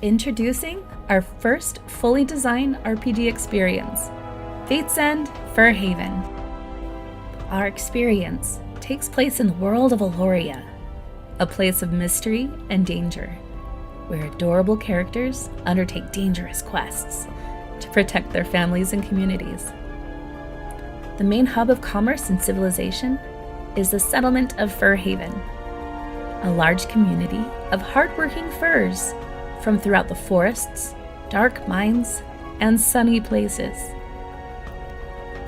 Introducing our first fully designed RPG experience, Fates End, Furhaven. Our experience takes place in the World of Aloria, a place of mystery and danger, where adorable characters undertake dangerous quests to protect their families and communities. The main hub of commerce and civilization is the settlement of Furhaven, a large community of hardworking furs from throughout the forests, dark mines, and sunny places.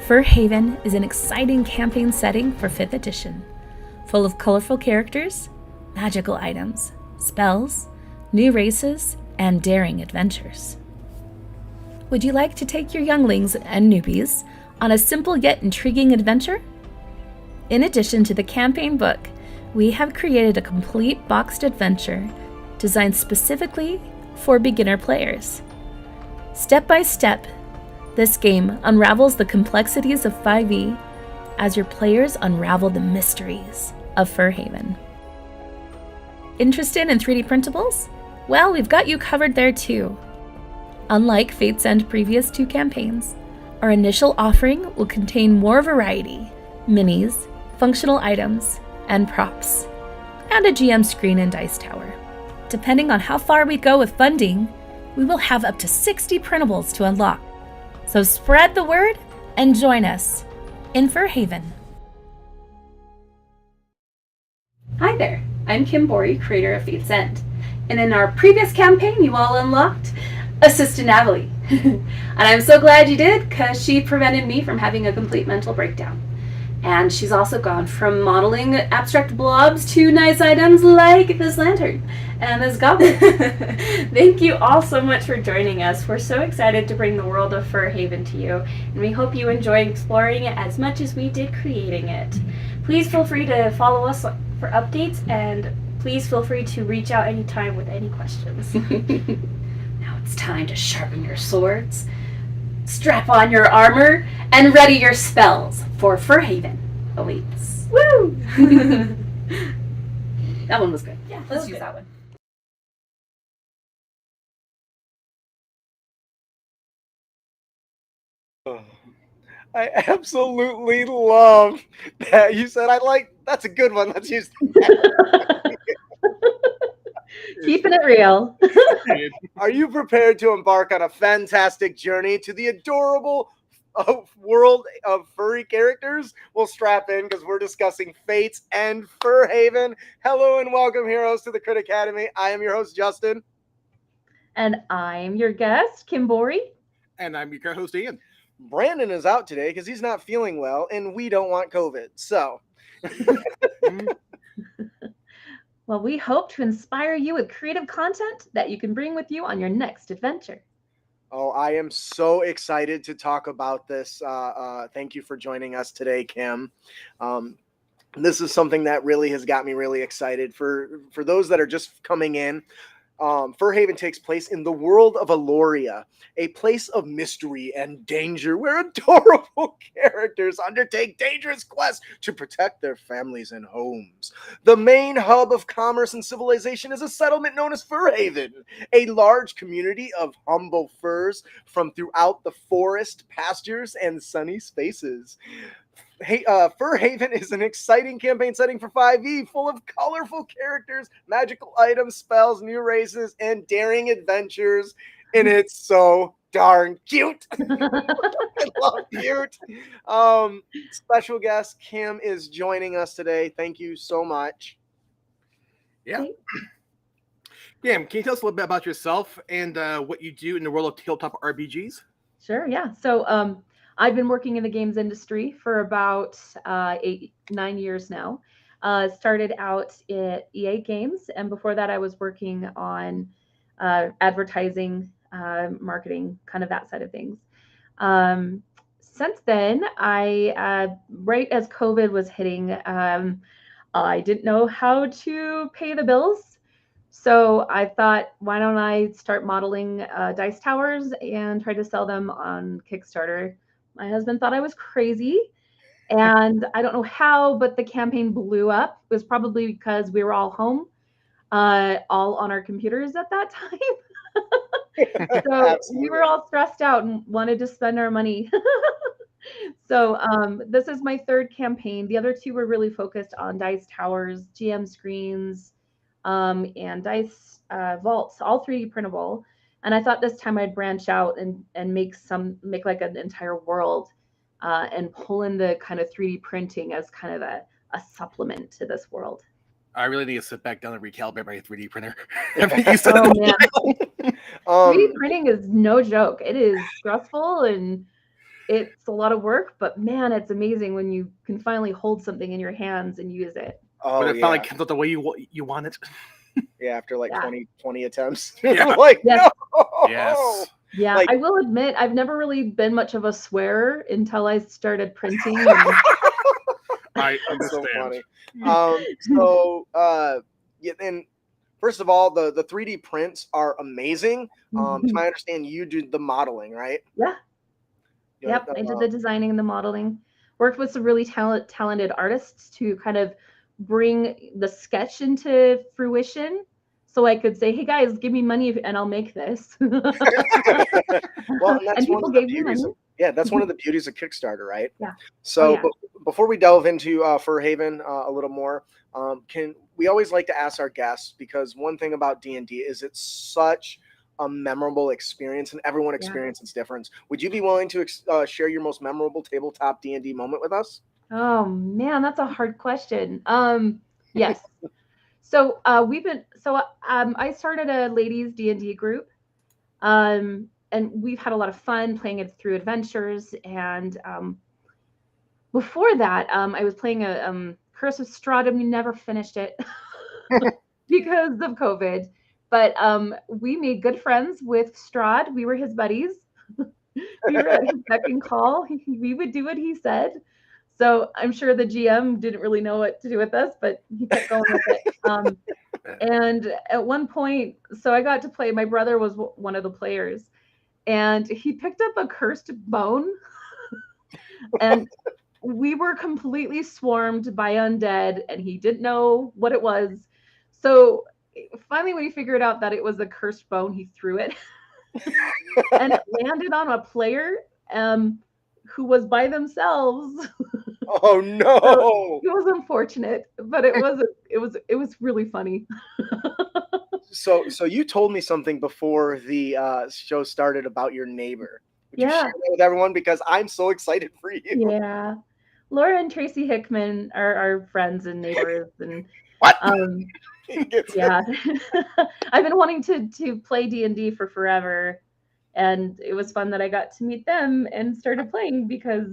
Furhaven is an exciting campaign setting for 5th edition, full of colorful characters, magical items, spells, new races, and daring adventures. Would you like to take your younglings and newbies on a simple yet intriguing adventure? In addition to the campaign book, we have created a complete boxed adventure designed specifically for beginner players. Step by step, this game unravels the complexities of 5e as your players unravel the mysteries of Furhaven. Interested in 3D printables? Well, we've got you covered there too. Unlike Fates End previous 2 campaigns, our initial offering will contain more variety, minis, functional items, and props, and a GM screen and dice tower. Depending on how far we go with funding, we will have up to 60 printables to unlock. So spread the word and join us in Furhaven. Hi there, I'm Kim Borey, creator of Fates End. And in our previous campaign, you all unlocked Assistant Natalie. And I'm so glad you did, because she prevented me from having a complete mental breakdown. And she's also gone from modeling abstract blobs to nice items like this lantern and this goblet. Thank you all so much for joining us. We're so excited to bring the world of Furhaven to you, and we hope you enjoy exploring it as much as we did creating it. Please feel free to follow us for updates, and please feel free to reach out anytime with any questions. Now it's time to sharpen your swords, strap on your armor, and ready your spells, for Furhaven awaits. Woo! That one was good. Yeah, Let's use that one. I absolutely love that you said that's a good one. Let's use that. Keeping it real. Are you prepared to embark on a fantastic journey to the adorable world of furry characters? Well, strap in, because we're discussing Fates and Furhaven. Hello and welcome, heroes, to the Crit Academy. I am your host, Justin. And I'm your guest, Kim Borey. And I'm your co-host, Ian. Brandon is out today because he's not feeling well, and we don't want COVID. So, well, we hope to inspire you with creative content that you can bring with you on your next adventure. Oh, I am so excited to talk about this. Thank you for joining us today, Kim. This is something that really has got me really excited. For those that are just coming in, Furhaven takes place in the world of Aloria, a place of mystery and danger where adorable characters undertake dangerous quests to protect their families and homes. The main hub of commerce and civilization is a settlement known as Furhaven, a large community of humble furs from throughout the forest, pastures, and sunny spaces. Furhaven is an exciting campaign setting for 5e, full of colorful characters, magical items, spells, new races, and daring adventures. And it's so darn cute. I love cute. Special guest Kim is joining us today. Thank you so much. Yeah. Kim, can you tell us a little bit about yourself and what you do in the world of tabletop RPGs? Sure, yeah. So I've been working in the games industry for about 8-9 years now. Started out at EA Games, and before that I was working on advertising, marketing, kind of that side of things. Since then, right as COVID was hitting, I didn't know how to pay the bills. So I thought, why don't I start modeling dice towers and try to sell them on Kickstarter. My husband thought I was crazy, and I don't know how, but the campaign blew up. It was probably because we were all home, all on our computers at that time. So we were all stressed out and wanted to spend our money. So this is my third campaign. The other two were really focused on dice towers, GM screens, and dice vaults, all 3D printable. And I thought this time I'd branch out and make like an entire world and pull in the kind of 3D printing as kind of a supplement to this world. I really need to sit back down and recalibrate my 3D printer. Oh man, 3D printing is no joke. It is stressful and it's a lot of work, but man, it's amazing when you can finally hold something in your hands and use it. Oh, when it finally comes out the way you want it. Yeah, after like 20 attempts. Yeah. Like, yes. no. Yes. Yeah, Like, I will admit I've never really been much of a swearer until I started printing. And... I That's so understand. funny. Yeah, and first of all, the 3D prints are amazing. To my understanding, you do the modeling, right? Yeah. Yep, I did the designing and the modeling. Worked with some really talented artists to kind of bring the sketch into fruition. So I could say, hey guys, give me money and I'll make this. Well, and that's and people gave me money. That's one of the beauties of Kickstarter, right? Yeah. So before we delve into Furhaven a little more, we always like to ask our guests, because one thing about D&D is it's such a memorable experience, and everyone experiences different. Would you be willing to share your most memorable tabletop D&D moment with us? Oh man, that's a hard question. Yes. So I started a ladies D&D group, and we've had a lot of fun playing it through adventures. And before that, I was playing a Curse of Strahd, and we never finished it because of COVID. But we made good friends with Strahd. We were his buddies. We were at his beck and call. We would do what he said. So I'm sure the GM didn't really know what to do with us, but he kept going with it. And at one point, so I got to play, my brother was one of the players, and he picked up a cursed bone. And we were completely swarmed by undead, and he didn't know what it was. So finally, when he figured out that it was a cursed bone, he threw it. And it landed on a player who was by themselves. Oh no! So it was unfortunate, but it was really funny. So you told me something before the show started about your neighbor. Would you share that with everyone, because I'm so excited for you? Yeah, Laura and Tracy Hickman are our friends and neighbors, and what? Yeah, I've been wanting to play D&D for forever, and it was fun that I got to meet them and started playing because.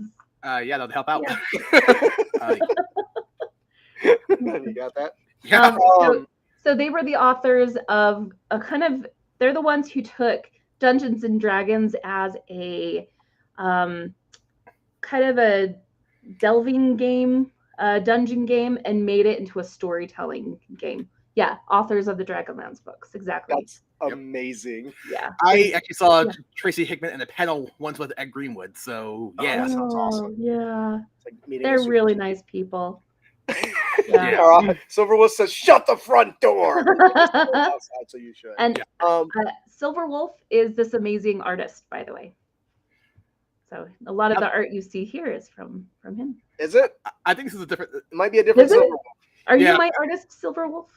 They'll help out. Yeah. You got that? Yeah. So they were the authors of they're the ones who took Dungeons and Dragons as a kind of a delving game, dungeon game, and made it into a storytelling game. Yeah, authors of the Dragonlance books, exactly. That's amazing. Yeah. I actually saw Tracy Hickman in a panel once with Ed Greenwood, so yeah. That sounds awesome. Yeah. It's like they're really nice people. Yeah. Silverwolf says, "Shut the front door." Outside, so you should. And Silverwolf is this amazing artist, by the way. So a lot of the art you see here is from him. Is it? I think this is a different. It might be a different Silverwolf. Are you my artist, Silverwolf?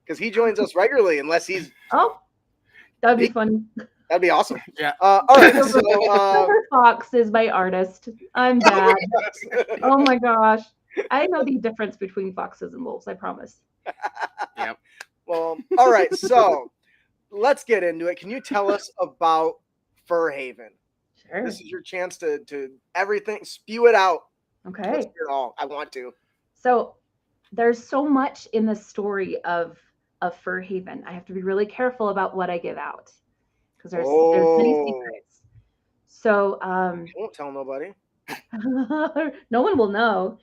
Because he joins us regularly, unless he's. Oh, that'd be funny. That'd be awesome. Yeah. All right. Silver Fox is my artist. I'm bad. Oh my gosh. I know the difference between foxes and wolves, I promise. Yep. Well, all right. So let's get into it. Can you tell us about Furhaven? Sure. This is your chance to everything, spew it out. Okay. Let's hear it all. I want to. So there's so much in the story of Furhaven. I have to be really careful about what I give out because there's many secrets. So won't tell nobody. No one will know.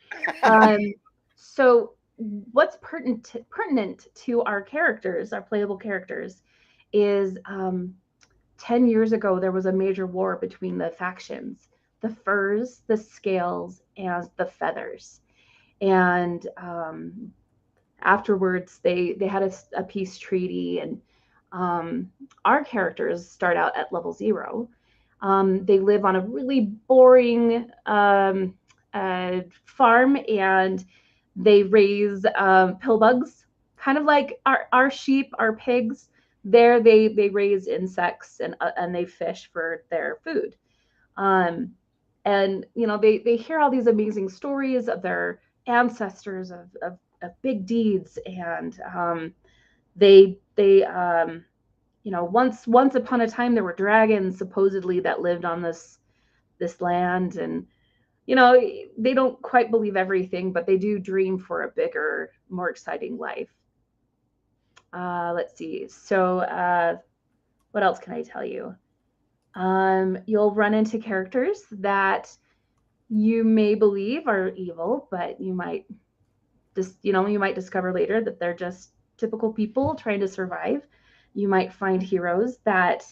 So what's pertinent to our characters, our playable characters, is 10 years ago there was a major war between the factions, the furs, the scales, and the feathers. And afterwards they had a peace treaty, and our characters start out at level 0. They live on a really boring farm, and they raise pill bugs, kind of like our sheep, our pigs. There, they raise insects and they fish for their food. And they hear all these amazing stories of their ancestors of big deeds, and they once upon a time there were dragons supposedly that lived on this land, and they don't quite believe everything, but they do dream for a bigger, more exciting life. Let's see. So what else can I tell you? You'll run into characters that you may believe are evil, but you might discover later that they're just typical people trying to survive. You might find heroes that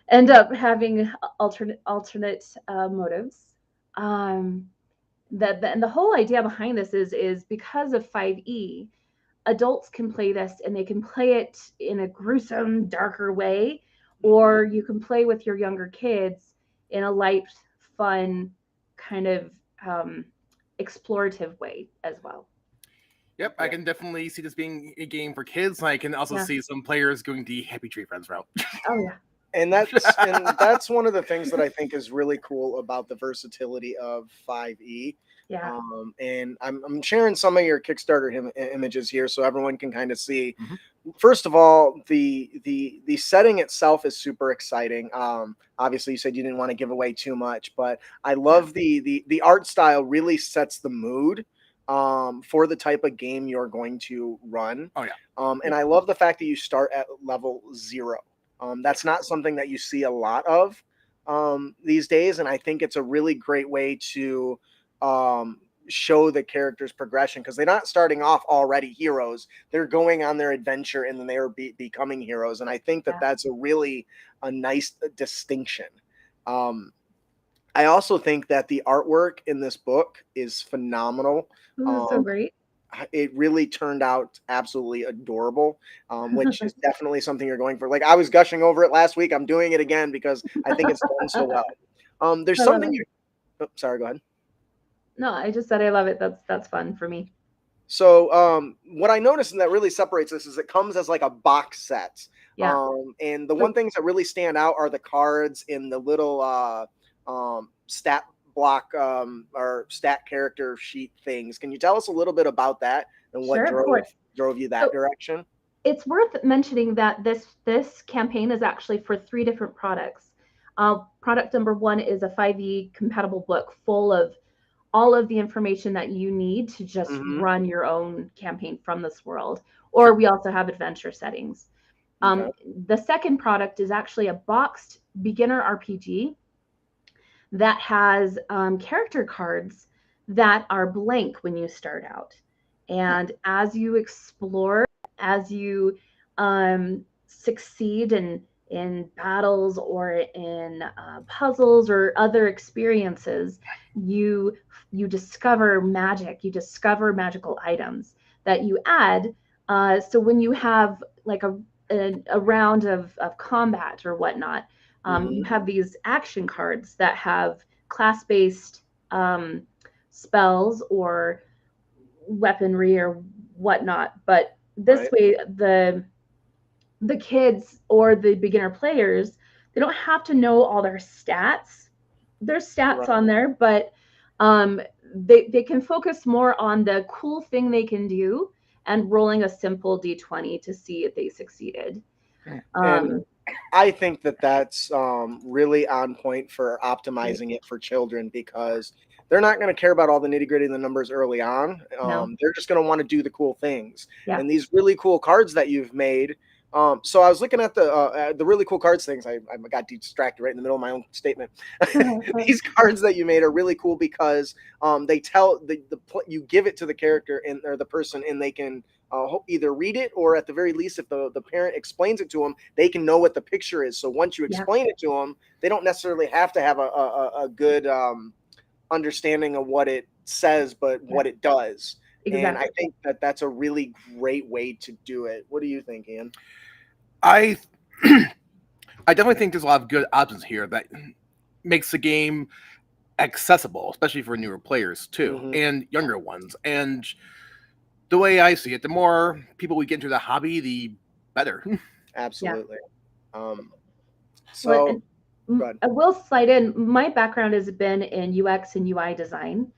end up having alternate motives. And the whole idea behind this is because of 5e, adults can play this, and they can play it in a gruesome, darker way, or you can play with your younger kids in a light, fun, kind of explorative way as well. Yep, I can definitely see this being a game for kids. I can also see some players going the Happy Tree Friends route. Oh yeah. And that's one of the things that I think is really cool about the versatility of 5e. Yeah. And I'm sharing some of your Kickstarter images here so everyone can kind of see. Mm-hmm. First of all, the setting itself is super exciting. Obviously, you said you didn't want to give away too much, but I love the art style really sets the mood for the type of game you're going to run. Oh yeah. And I love the fact that you start at level 0. That's not something that you see a lot of these days, and I think it's a really great way to show the character's progression, because they're not starting off already heroes. They're going on their adventure, and then they're becoming heroes, and I think that that's a nice distinction. I also think that the artwork in this book is phenomenal. So great. It really turned out absolutely adorable, which is definitely something you're going for. Like, I was gushing over it last week. I'm doing it again because I think it's done so well. There's something sorry, go ahead. No, I just said I love it. That's fun for me. So what I noticed, and that really separates this, is it comes as like a box set. Yeah. And the one things that really stand out are the cards in the little stat block or stat character sheet things. Can you tell us a little bit about that and what drove you that direction? It's worth mentioning that this campaign is actually for 3 different products. Product number 1 is a 5e compatible book full of all of the information that you need to just run your own campaign from this world. Or we also have adventure settings. The second product is actually a boxed beginner RPG that has character cards that are blank when you start out. And as you explore, as you succeed in battles or in puzzles or other experiences, you discover magic, you discover magical items that you add. So when you have like a round of combat or whatnot, you have these action cards that have class-based spells or weaponry or whatnot. But this way, the kids or the beginner players, they don't have to know all their stats. There's stats on there, but they can focus more on the cool thing they can do and rolling a simple d20 to see if they succeeded. And I think that that's really on point for optimizing it for children, because they're not going to care about all the nitty gritty of the numbers early on. They're just going to want to do the cool things. And these really cool cards that you've made. So I was looking at the really cool cards things. I got distracted right in the middle of my own statement. These cards that you made are really cool because they tell you give it to the character or the person, and they can either read it, or at the very least, if the parent explains it to them, they can know what the picture is. So once you explain it to them, they don't necessarily have to have a good understanding of what it says, but what it does. Exactly. And I think that that's a really great way to do it. What do you think, Ian? I I definitely think there's a lot of good options here that makes the game accessible, especially for newer players too, and younger ones. And the way I see it, the more people we get into the hobby, the better. Absolutely. Well, So and go ahead. I will slide in. My background has been in UX and UI design,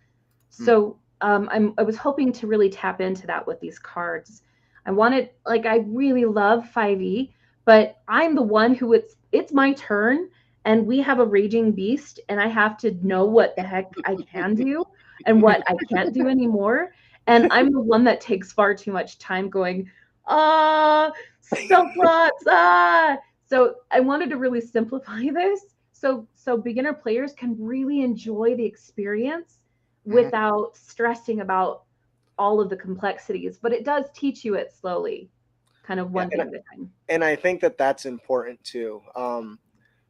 so I was hoping to really tap into that with these cards. I wanted, like, I really love 5e, but I'm the one who it's my turn, and we have a raging beast, and I have to know what the heck I can do and what I can't do anymore. And I'm the one that takes far too much time going, ah, spell slots, ah. So I wanted to really simplify this so beginner players can really enjoy the experience without stressing about all of the complexities. But it does teach you it slowly, kind of one thing at a time. And I think that that's important too.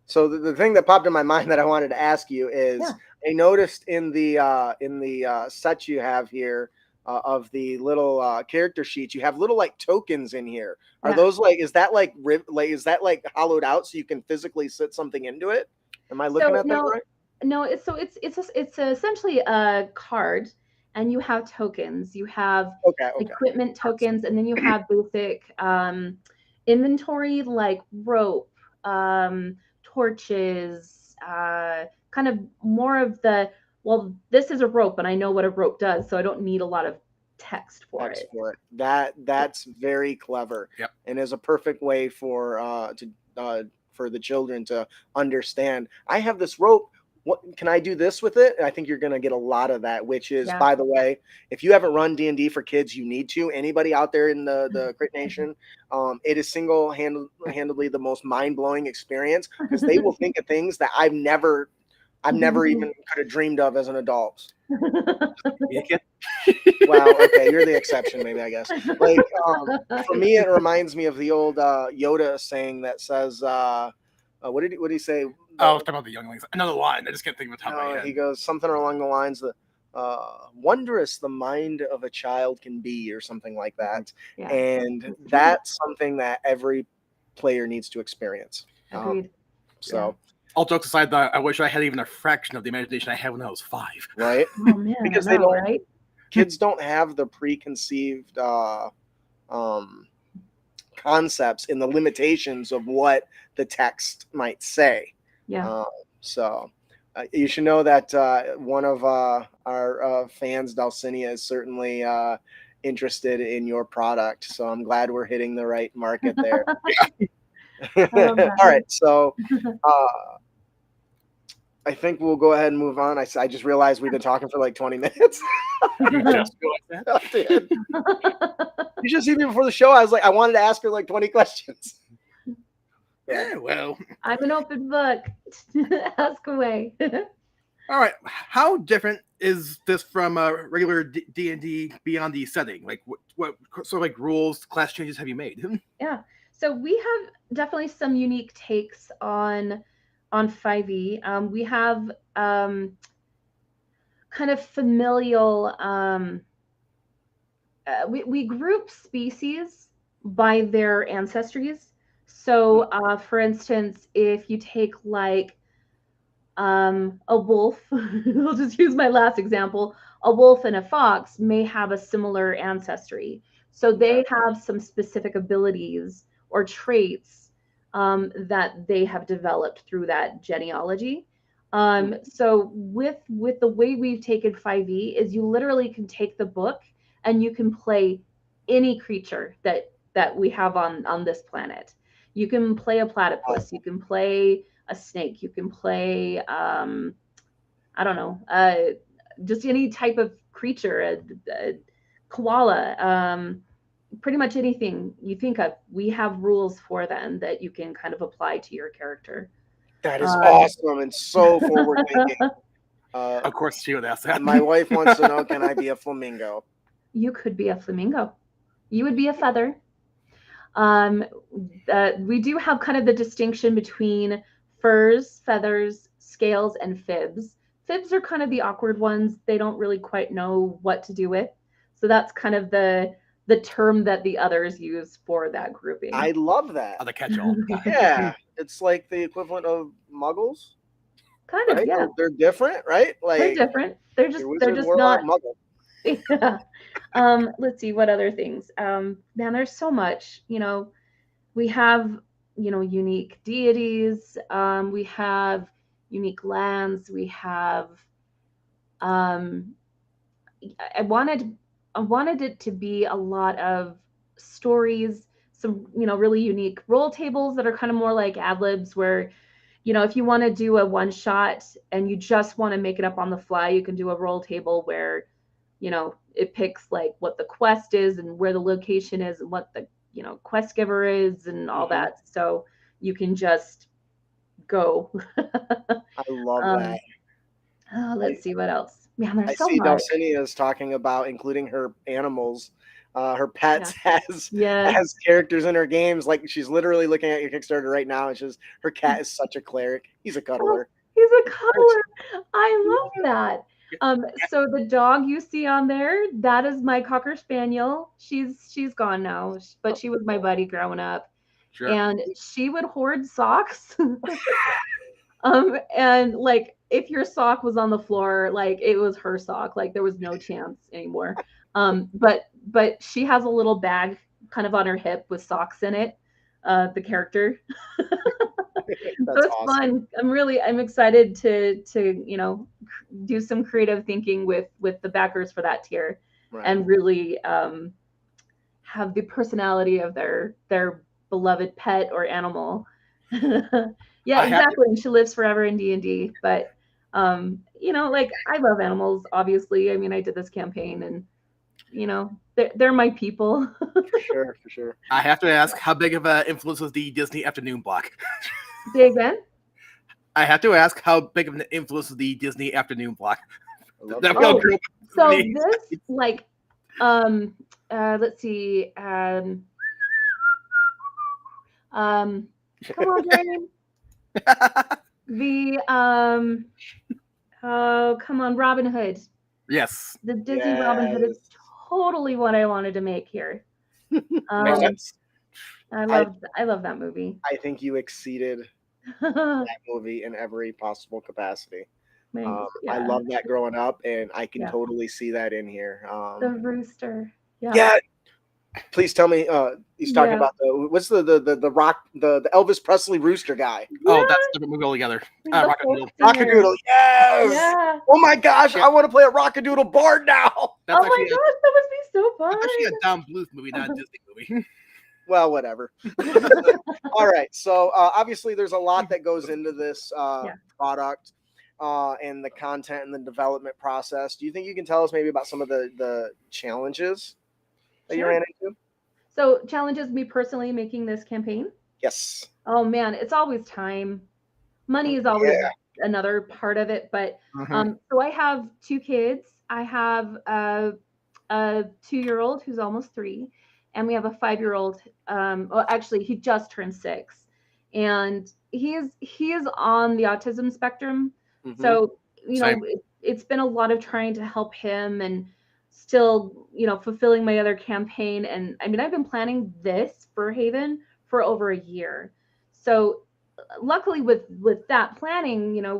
So the thing that popped in my mind that I wanted to ask you is, I noticed in the set you have here of the little character sheets, you have little like tokens in here. Are those like, is that like hollowed out so you can physically sit something into it? Am I looking at that right? No, it's essentially a card, and you have tokens. You have equipment tokens, and then you have basic inventory like rope, torches, kind of more of the, well, this is a rope, and I know what a rope does, so I don't need a lot of text for it. That's very clever, and is a perfect way for the children to understand. I have this rope. What can I do this with it? I think you're going to get a lot of that, which is, by the way, if you haven't run D&D for kids, you need to. Anybody out there in the Crit Nation, it is single-handedly the most mind-blowing experience, because they will think of things that I've never even could have dreamed of as an adult. Wow, okay, you're the exception, maybe, I guess. Like, for me, it reminds me of the old Yoda saying that says, what did he say? Oh, talking about the Younglings. Another line. I just can't think of the top of my head. He goes something along the lines of, wondrous the mind of a child can be, or something like that. And that's something that every player needs to experience. Agreed. So, all jokes aside, I wish I had even a fraction of the imagination I had when I was 5. Right? Oh man, because they don't. Right? Kids don't have the preconceived concepts and the limitations of what the text might say. So you should know that one of our fans, Dulcinea, is certainly interested in your product. So I'm glad we're hitting the right market there. All right. So I think we'll go ahead and move on. I just realized we've been talking for like 20 minutes. You just go like that? I did. You should see me before the show. I was like, I wanted to ask her like 20 questions. Yeah, well, I'm an open book. Ask away. All right. How different is this from a regular D&D beyond the setting? Like, what sort of like rules, class changes have you made? Yeah. So we have definitely some unique takes on 5e. We have kind of familial. We group species by their ancestries. So, for instance, if you take like a wolf, I'll just use my last example. A wolf and a fox may have a similar ancestry. So they have some specific abilities or traits that they have developed through that genealogy. So with the way we've taken 5e is you literally can take the book and you can play any creature that we have on this planet. You can play a platypus, you can play a snake, you can play I don't know, just any type of creature, a koala, pretty much anything you think of. We have rules for them that you can kind of apply to your character. That is awesome and so forward thinking. Of course, she would ask that. My wife wants to know, can I be a flamingo? You could be a flamingo. You would be a feather. We do have kind of the distinction between furs, feathers, scales, and fibs. Fibs are kind of the awkward ones. They don't really quite know what to do with. So that's kind of the the term that the others use for that grouping. I love that. Other catch-all. Yeah, it's like the equivalent of muggles. Kind of, Right? yeah. They're different, right? They're Like different. They're your just wizard, warlock, not. muggle. Yeah. Let's see what other things. Man, there's so much. We have unique deities. We have unique lands. We have. I wanted it to be a lot of stories, some really unique roll tables that are kind of more like ad libs, where if you want to do a one shot and you just want to make it up on the fly, you can do a roll table where it picks like what the quest is and where the location is and what the quest giver is and all that, so you can just go. I love that. Let's see what else. Man, there's I so see much. Dulcinea's talking about including her animals, her pets as Yeah. characters in her games. Like she's literally looking at your Kickstarter right now, and she's her cat is such a cleric. He's a cuddler. He's a cuddler. I love that. So the dog you see on there, that is my Cocker Spaniel. She's gone now, but she was my buddy growing up. Sure. And she would hoard socks. And like if your sock was on the floor, like it was her sock, like there was no chance anymore. But she has a little bag kind of on her hip with socks in it, the character. So it's awesome. fun. I'm excited to do some creative thinking with the backers for that tier, and really have the personality of their beloved pet or animal. Yeah, exactly. And she lives forever in D&D. But like I love animals, obviously. I mean, I did this campaign and they're my people. For sure. I have to ask, how big of an influence was the Disney afternoon block? Say again? I have to ask, how big of an influence was the Disney afternoon block? So this, like, let's see, come on, Jane. Come on, Robin Hood. Yes. The Disney Robin Hood is totally what I wanted to make here. I love that movie. I think you exceeded that movie in every possible capacity. I love that growing up, and I can totally see that in here. The rooster. Yeah. Please tell me. He's talking about what's the rock the Elvis Presley rooster guy. Oh, that's a different movie altogether. Rockadoodle. Rockadoodle. Yes. Yeah. Oh my gosh, I want to play a Rockadoodle bard now. That's my gosh, that would be so fun. That's actually a Don Bluth movie, not a Disney movie. Well, whatever. All right. So obviously, there's a lot that goes into this product. And the content and the development process. Do you think you can tell us maybe about some of the challenges that you ran into? So challenges me personally making this campaign? Yes. Oh man, it's always time. Money is always another part of it. But so I have 2 kids. I have a 2-year-old who's almost 3, and we have a 5-year-old. Well, actually, he just turned 6, and he is on the autism spectrum. So it's been a lot of trying to help him and still fulfilling my other campaign. And I mean, I've been planning this Furhaven for over a year. So luckily with that planning, I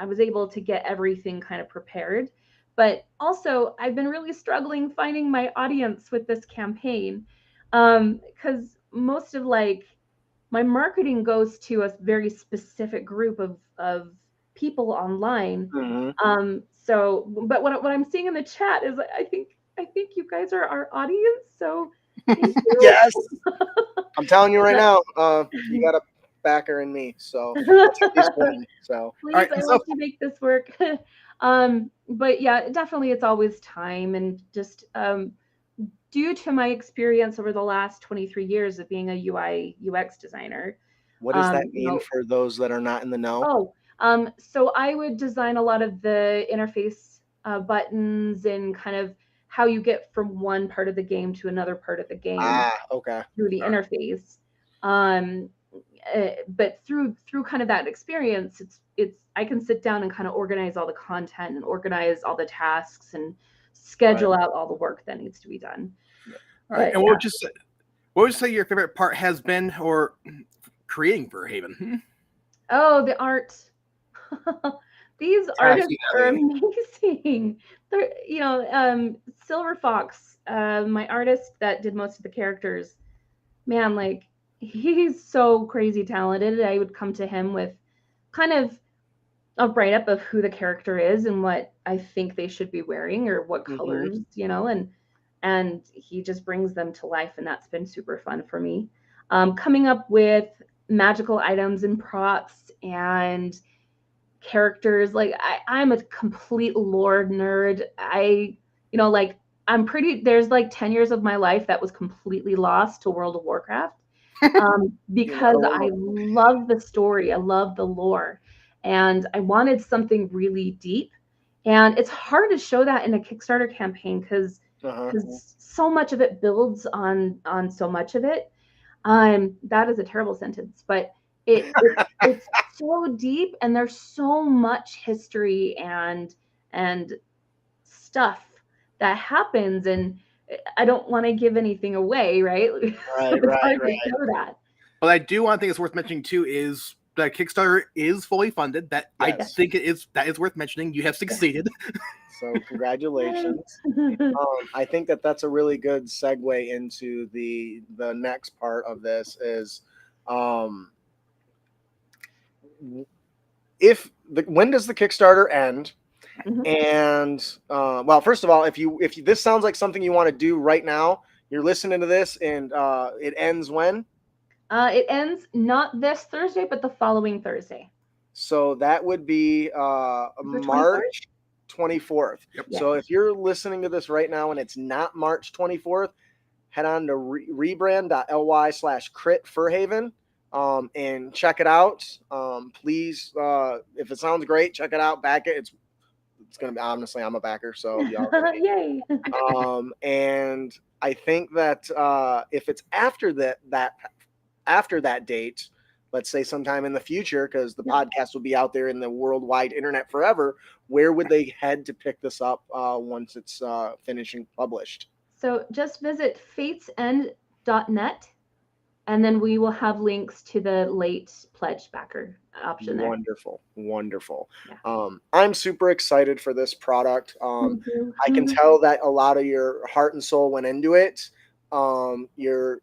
was able to get everything kind of prepared. But also I've been really struggling finding my audience with this campaign, because most of like my marketing goes to a very specific group of people online. So but what I'm seeing in the chat is I think you guys are our audience, so thank you. Yes. I'm telling you right now, you got a backer in me, so so please, I want to make this work. But yeah, definitely it's always time, and just due to my experience over the last 23 years of being a UI UX designer. What does that mean for those that are not in the know? So I would design a lot of the interface buttons and kind of how you get from one part of the game to another part of the game. Through the interface. But through kind of that experience, it's I can sit down and kind of organize all the content and organize all the tasks and schedule out all the work that needs to be done. All right. But, And yeah. what would you say your favorite part has been, or creating Furhaven? Oh, the art. These artists are amazing. They're, Silver Fox, my artist that did most of the characters, man, like he's so crazy talented. I would come to him with kind of a write-up of who the character is and what I think they should be wearing or what colors, and he just brings them to life, and that's been super fun for me. Coming up with magical items and props and characters, like I'm a complete lore nerd. There's like 10 years of my life that was completely lost to World of Warcraft. Because I love the story, I love the lore, and I wanted something really deep. And it's hard to show that in a Kickstarter campaign because so much of it builds on so much of it. That is a terrible sentence, but it's so deep, and there's so much history and stuff that happens, and I don't want to give anything away, right? Right, so it's hard to show that. But I do want to think it's worth mentioning too is that Kickstarter is fully funded. That I think that is worth mentioning. You have succeeded. So congratulations. I think that's a really good segue into the next part of this is when does the Kickstarter end? And well, first of all, if this sounds like something you want to do right now, you're listening to this, and it ends when? It ends not this Thursday, but the following Thursday. So that would be March 24th. Yep. So if you're listening to this right now and it's not March 24th, head on to rebrand.ly/crit Furhaven and check it out. Please, if it sounds great, check it out. Back it. It's gonna be, honestly, I'm a backer, so y'all. Yay! And I think that if it's after that date, let's say sometime in the future, because the podcast will be out there in the worldwide internet forever, where would they head to pick this up once it's finished and published? So just visit fatesend.net, and then we will have links to the late pledge backer option there. Wonderful. Yeah. I'm super excited for this product. I can tell that a lot of your heart and soul went into it. Your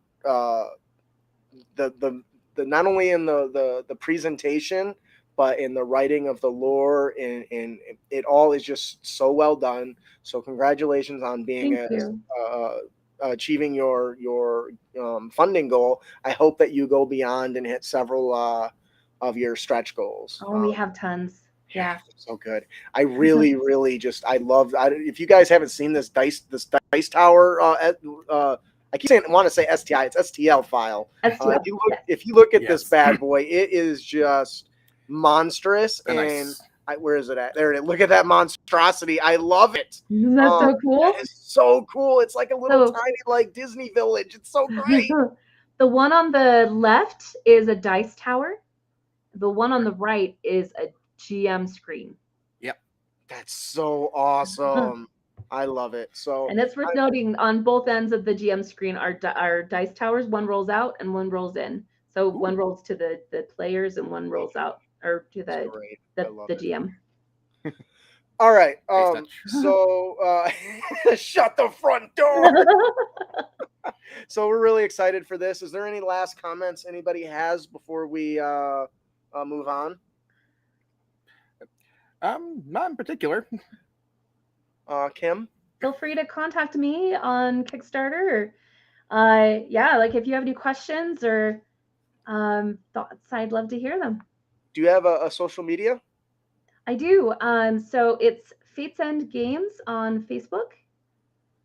the not only in the presentation, but in the writing of the lore, and it all is just so well done. So congratulations on being achieving your funding goal. I hope that you go beyond and hit several of your stretch goals. Oh, we have tons. Yeah. So good. I really I love. If you guys haven't seen this dice tower, I keep saying I want to say STI. It's STL file. STL. If you look at this bad boy, it is just monstrous. Nice. And where is it at? There it is. Look at that monstrosity. I love it. Isn't that so cool? It's so cool. It's like a little tiny like Disney village. It's so great. The one on the left is a dice tower. The one on the right is a GM screen. Yep. That's so awesome. I love it. So, and it's worth noting on both ends of the GM screen are dice towers. One rolls out and one rolls in. So one rolls to the players and one rolls out or to the GM. All right. So shut the front door. So we're really excited for this. Is there any last comments anybody has before we move on? Not in particular. Kim? Feel free to contact me on Kickstarter. Like if you have any questions or thoughts, I'd love to hear them. Do you have a social media? I do. So it's Fates End Games on Facebook.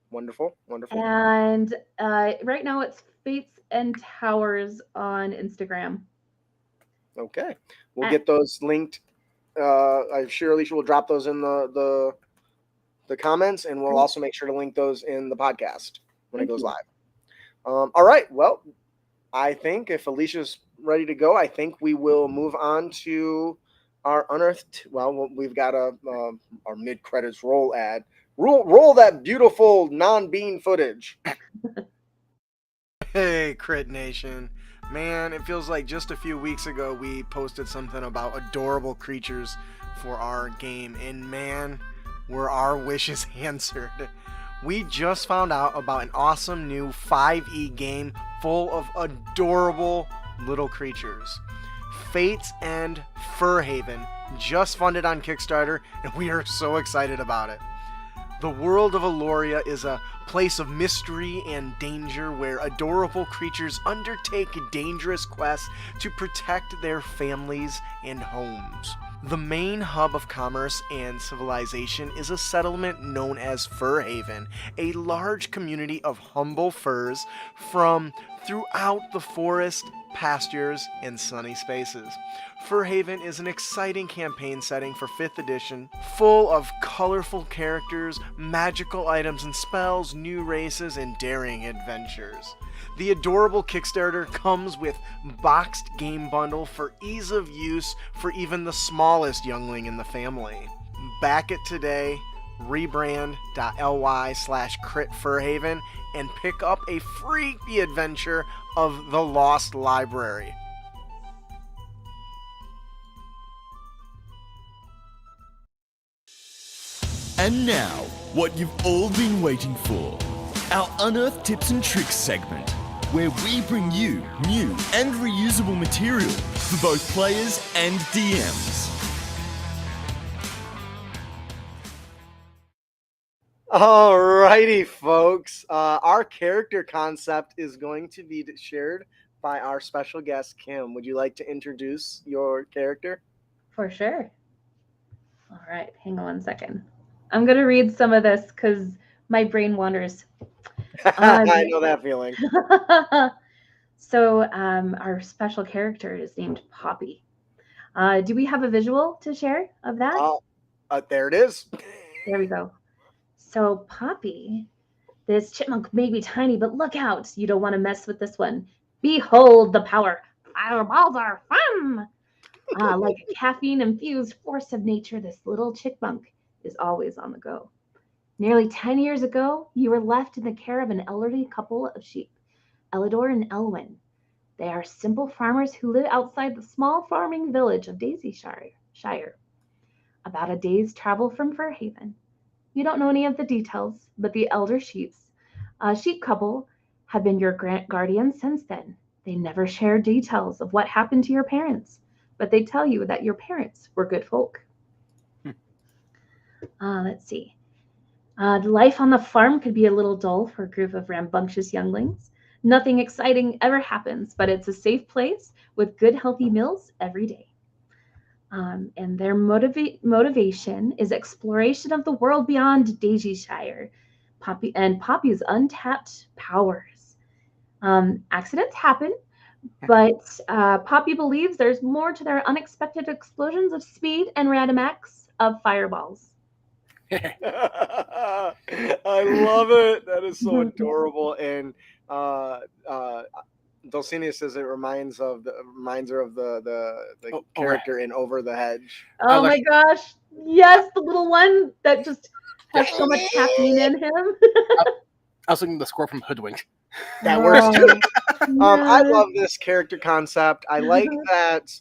Wonderful. And right now it's Fates End Towers on Instagram. Okay. We'll get those linked. I'm sure Alicia will drop those in the comments, and we'll also make sure to link those in the podcast when it goes live. All right. Well, I think if Alicia's ready to go, I think we will move on to our unearthed. Well, we've got our mid-credits roll ad. Roll that beautiful non-bean footage. Hey, Crit Nation. Man, it feels like just a few weeks ago we posted something about adorable creatures for our game, and man, were our wishes answered. We just found out about an awesome new 5e game full of adorable little creatures. Fates End Furhaven just funded on Kickstarter, and we are so excited about it. The World of Aloria is a place of mystery and danger where adorable creatures undertake dangerous quests to protect their families and homes. The main hub of commerce and civilization is a settlement known as Furhaven, a large community of humble furs from throughout the forest, pastures, and sunny spaces. Furhaven is an exciting campaign setting for 5th edition, full of colorful characters, magical items and spells, new races, and daring adventures. The adorable Kickstarter comes with boxed game bundle for ease of use for even the smallest youngling in the family. Back it today, rebrand.ly/critfurhaven, and pick up a freaky adventure of the Lost Library. And now, what you've all been waiting for. Our Unearthed Tips and Tricks segment, where we bring you new and reusable material for both players and DMs. Alrighty, folks. Our character concept is going to be shared by our special guest, Kim. Would you like to introduce your character? For sure. All right, hang on 1 second. I'm going to read some of this because my brain wanders. I know that feeling. So our special character is named Poppy. Do we have a visual to share of that? There it is. There we go. So Poppy, this chipmunk may be tiny, but look out. You don't want to mess with this one. Behold the power. Fireballs are fun. Like a caffeine-infused force of nature, this little chipmunk is always on the go. Nearly 10 years ago, you were left in the care of an elderly couple of sheep, Elidor and Elwyn. They are simple farmers who live outside the small farming village of Daisyshire, about a day's travel from Furhaven. You don't know any of the details, but the elder sheep couple have been your guardians since then. They never share details of what happened to your parents, but they tell you that your parents were good folk. Let's see. Life on the farm could be a little dull for a group of rambunctious younglings. Nothing exciting ever happens, but it's a safe place with good, healthy meals every day. And their motivation is exploration of the world beyond Daisyshire, Poppy's untapped powers. Accidents happen, but Poppy believes there's more to their unexpected explosions of speed and random acts of fireballs. I love it. That is so adorable. And Dulcinea says it reminds her of the character in Over the Hedge. Oh my gosh. Yes, the little one that just has so much caffeine in him. I was thinking the score from Hoodwink. That works too. Yes. I love this character concept. I like that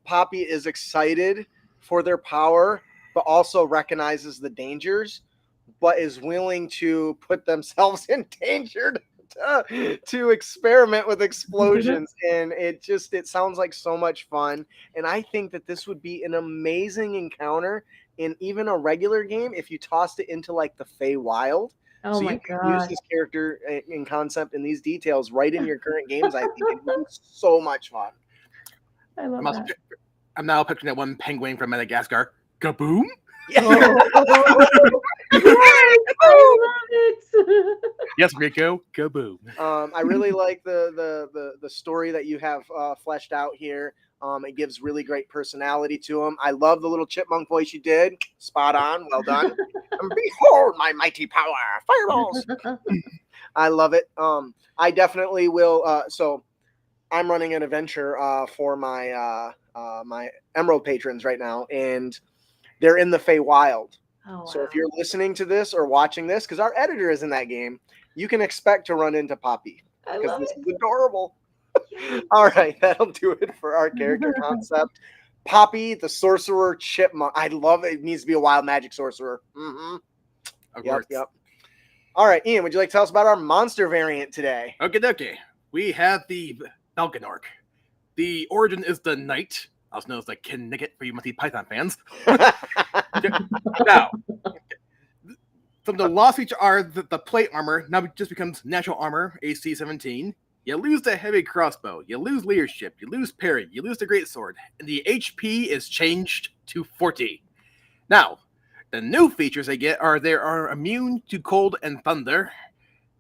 Poppy is excited for their power, but also recognizes the dangers, but is willing to put themselves in danger to experiment with explosions. And it sounds like so much fun. And I think that this would be an amazing encounter in even a regular game if you tossed it into like the Feywild. Oh so my you can God. use this character in concept and these details right in your current games. I think it would be so much fun. I love that. I'm now picturing that one penguin from Madagascar. Kaboom! Yes, I love it. Yes, Rico. Kaboom! I really like the story that you have fleshed out here. It gives really great personality to him. I love the little chipmunk voice you did. Spot on. Well done. And behold my mighty power, fireballs. I love it. I definitely will. So I'm running an adventure for my my Emerald patrons right now, and they're in the Feywild. Oh, wow. So if you're listening to this or watching this, because our editor is in that game, you can expect to run into Poppy I because love this it. is adorable. Yay. All right, that'll do it for our character concept. Poppy, the sorcerer chipmunk. I love it. It needs to be a wild magic sorcerer. Of Yep, course. yep. All right, Ian, would you like to tell us about our monster variant today? Okay. We have the Falcon Orc. The origin is the Knight, also known as the Kinnicket for you Monty Python fans. Now, some of the lost features are the plate armor now just becomes natural armor, AC 17. You lose the heavy crossbow, you lose leadership, you lose parry, you lose the great sword, and the HP is changed to 40. Now, the new features they get are they are immune to cold and thunder.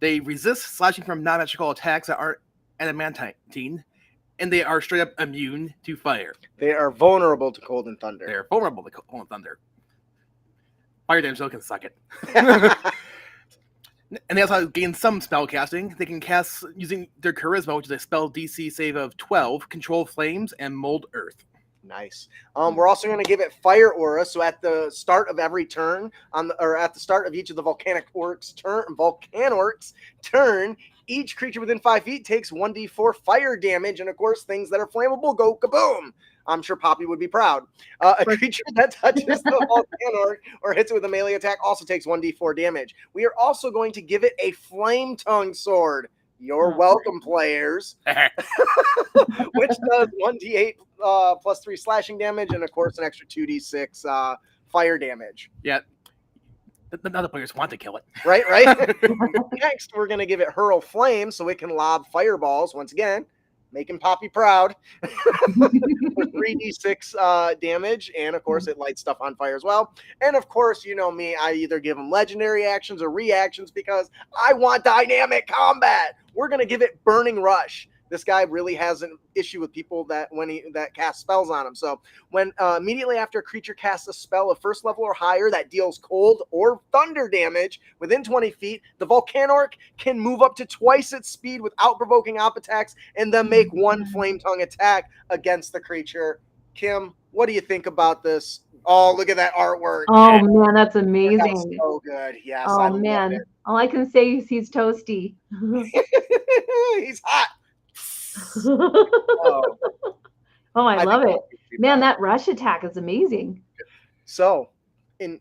They resist slashing from non-magical attacks that aren't adamantine, and they are straight up immune to fire. They are vulnerable to cold and thunder. They're vulnerable to cold and thunder. Fire damage though can suck it. And they also gain some spell casting. They can cast using their charisma, which is a spell DC save of 12, control flames, and mold earth. Nice. We're also going to give it fire aura. So at the start of every turn, at the start of each of the volcanorcs turn, each creature within 5 feet takes 1d4 fire damage, and of course, things that are flammable go kaboom. I'm sure Poppy would be proud. A creature that touches the volcanorc or hits it with a melee attack also takes 1d4 damage. We are also going to give it a flame tongue sword. You're welcome, players. Which does 1d8 plus 3 slashing damage, and of course an extra 2d6 fire damage. Yeah. The other players want to kill it. Right. Next, we're going to give it Hurl Flame so it can lob fireballs once again, making Poppy proud. With 3d6 damage, and of course it lights stuff on fire as well. And of course, you know me, I either give them legendary actions or reactions because I want dynamic combat. We're going to give it Burning Rush. This guy really has an issue with people that cast spells on him. So when immediately after a creature casts a spell of first level or higher that deals cold or thunder damage within 20 feet, the Volcanorc can move up to twice its speed without provoking op attacks and then make one flame tongue attack against the creature. Kim, what do you think about this? Oh, look at that artwork. Oh man, that's amazing. That's so good. Yes. Oh man. All I can say is he's toasty. He's hot. Oh, I love it. Man, that rush attack is amazing. So, go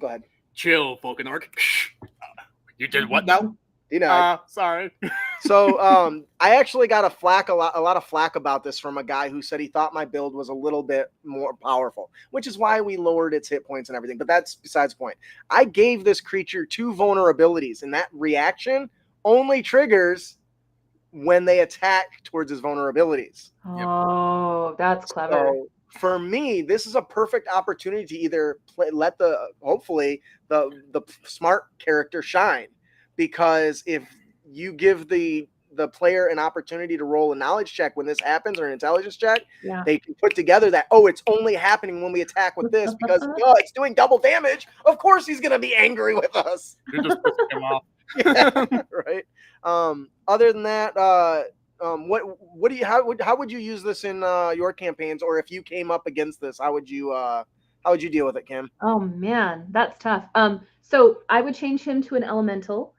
ahead. Chill, Volcanorc. You did what now? You know, sorry. So, I actually got a lot of flack about this from a guy who said he thought my build was a little bit more powerful, which is why we lowered its hit points and everything. But that's besides the point. I gave this creature 2 vulnerabilities, and that reaction only triggers when they attack towards his vulnerabilities. Oh, that's clever. So for me, this is a perfect opportunity to either let the smart character shine, because if you give the player an opportunity to roll a knowledge check when this happens or an intelligence check, they can put together that, it's only happening when we attack with this because it's doing double damage. Of course he's going to be angry with us. You're just pissing him off. Yeah, right. Other than that, how would you use this in your campaigns, or if you came up against this, how would you deal with it, Kim? Oh man, that's tough. So I would change him to an elemental.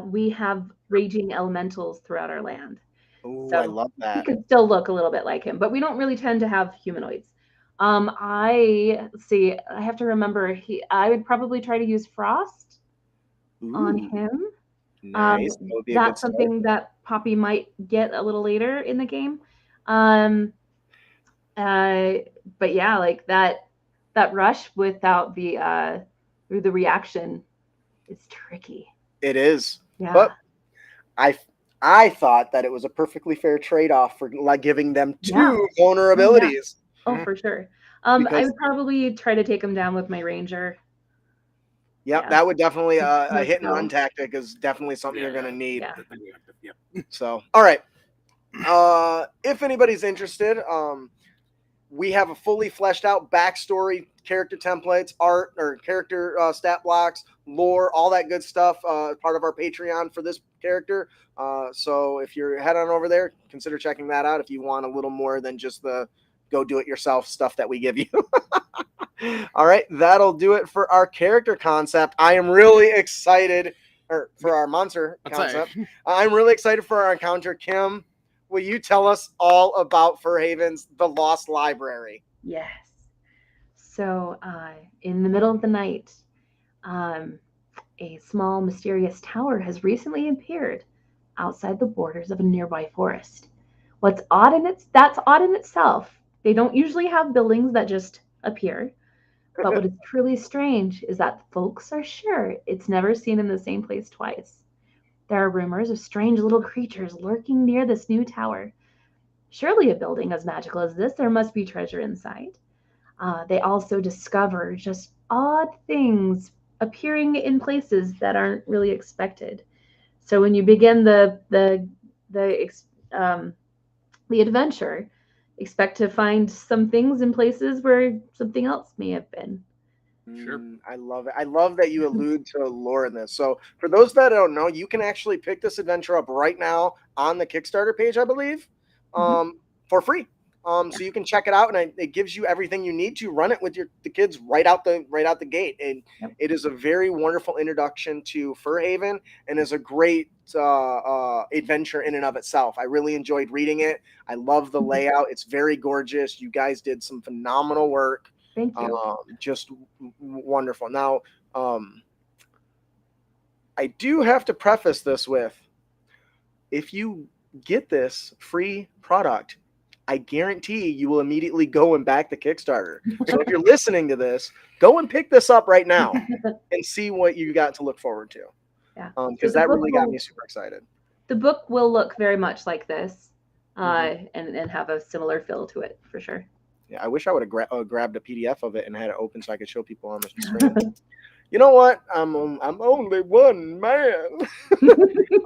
We have raging elementals throughout our land. Oh, so I love that. He could still look a little bit like him, but we don't really tend to have humanoids. I have to remember I would probably try to use frost on him. Nice. That's something that Poppy might get a little later in the game. But yeah, like that rush without the reaction is tricky. It is. Yeah. But I thought that it was a perfectly fair trade-off for giving them 2 vulnerabilities. Oh, for sure. I would probably try to take him down with my ranger. Yep, that would definitely a hit and run tactic is definitely something you're going to need. Yeah. So, all right. If anybody's interested, we have a fully fleshed out backstory, character templates, art or character stat blocks, lore, all that good stuff. Part of our Patreon for this character. So if you're head on over there, consider checking that out if you want a little more than just the go do it yourself stuff that we give you. All right, that'll do it for our character concept. I am really excited or for our monster That's right. concept. I'm really excited for our encounter. Kim, will you tell us all about Furhaven's The Lost Library? Yes. So, in the middle of the night, a small mysterious tower has recently appeared outside the borders of a nearby forest. That's odd in itself. They don't usually have buildings that just appear. But what is truly strange is that folks are sure it's never seen in the same place twice. There are rumors of strange little creatures lurking near this new tower. Surely a building as magical as this, there must be treasure inside. They also discover just odd things appearing in places that aren't really expected. So when you begin the adventure, expect to find some things in places where something else may have been. Sure. I love it. I love that you allude to lore in this. So for those that don't know, you can actually pick this adventure up right now on the Kickstarter page, I believe, for free. So you can check it out, and it gives you everything you need to run it with the kids right out the gate. And it is a very wonderful introduction to Furhaven, and is a great adventure in and of itself. I really enjoyed reading it. I love the layout. It's very gorgeous. You guys did some phenomenal work. Thank you. Just wonderful. Now, I do have to preface this with, if you get this free product, I guarantee you will immediately go and back the Kickstarter. So if you're listening to this, go and pick this up right now and see what you got to look forward to. Yeah. Because that really got me super excited. The book will look very much like this, and have a similar feel to it for sure. Yeah, I wish I would have grabbed a PDF of it and had it open so I could show people on the screen. You know what? I'm only one man.